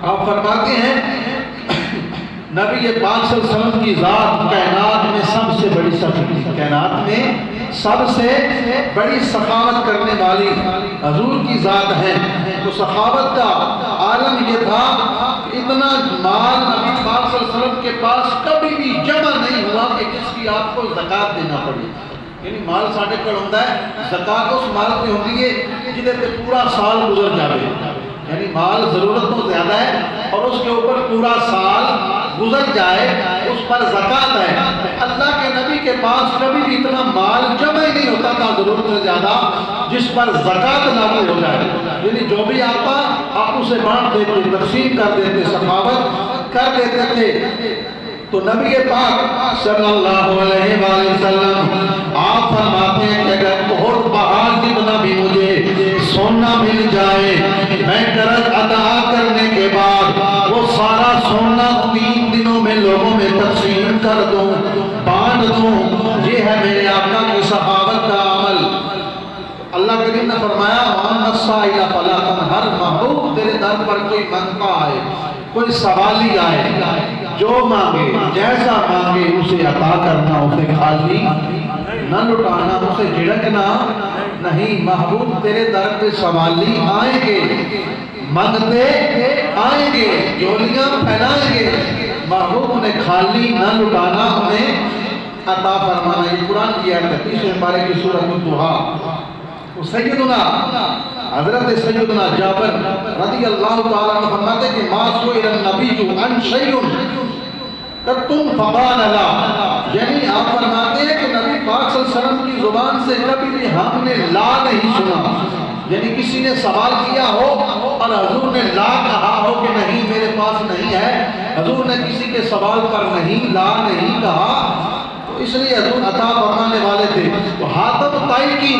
آپ فرماتے ہیں نبی پاک صلی اللہ علیہ وسلم کی ذات کائنات میں سب سے بڑی سخی، کائنات میں سب سے بڑی سخاوت کرنے والی حضور کی ذات ہے۔ تو سخاوت کا عالم یہ تھا کہ اتنا مال نبی پاک صلی اللہ علیہ وسلم کے پاس کبھی بھی جمع نہیں ہوا کہ جس کی آپ کو زکوٰۃ دینا پڑے۔ یعنی مال ساڑھے کڑ ہوتا ہے، زکوٰۃ اس مال پہ ہوتی ہے جدے تے پورا سال گزر جاوے، یعنی مال ضرورت تو زیادہ ہے اور اس کے اوپر پورا سال گزر جائے اس پر زکوٰۃ ہے۔ اللہ کے نبی کے پاس کبھی بھی اتنا مال جمع ہی نہیں ہوتا تھا ضرورت سے زیادہ جس پر زکوٰۃ لاگو ہو جائے، یعنی جو بھی آتا آپ اسے بانٹ دیتے، تقسیم کر دیتے، سخاوت کر دیتے تھے۔ تو نبی پاک صلی اللہ علیہ وآلہ وسلم آپ فرماتے ہیں کہ اگر بہت پہاڑ جتنا بھی مجھے سونا مل جائے، میں قرض ادا کرنے کے بعد وہ سارا سونا 3 دنوں میں لوگوں میں تقسیم کر دوں، بانٹ دوں۔ یہ ہے میرے آقا کی سخاوت کا عمل۔ اللہ کریم نے فرمایا وَأَمَّا السَّائِلَ فَلَا تَنْهَرْ، محبوب تیرے در پر کوئی منگتا آئے، کوئی سوالی آئے، جو مانگے جیسا مانگے اسے عطا کرنا، اسے خالی نہ لٹانا، اسے جھڑکنا نہیں۔ محبوب تیرے در پہ سوالی آئیں گے، منگتے آئیں گے، جولیاں پھیلائیں گے، محبوب انہیں خالی نہ لٹانا، انہیں عطا فرمانا۔ یہ قرآن کی آیت ہے 30 پارے کی سورۃ الضحیٰ۔ سیدنا حضرت سیدنا جابر رضی اللہ تعالیٰ عنہ فرماتے کہ ما سئل النبی عن شیء قط فقال لا، یعنی آپ فرماتے ہیں کہ نبی پاک صلی اللہ علیہ وسلم کی زبان سے کبھی بھی ہم نے لا نہیں سنا، یعنی کسی نے سوال کیا ہو اور حضور نے لا کہا ہو کہ نہیں میرے پاس نہیں ہے، حضور نے کسی کے سوال پر نہیں لا نہیں کہا، تو اس لیے حضور عطا فرمانے والے تھے۔ تو حاتم طائی کی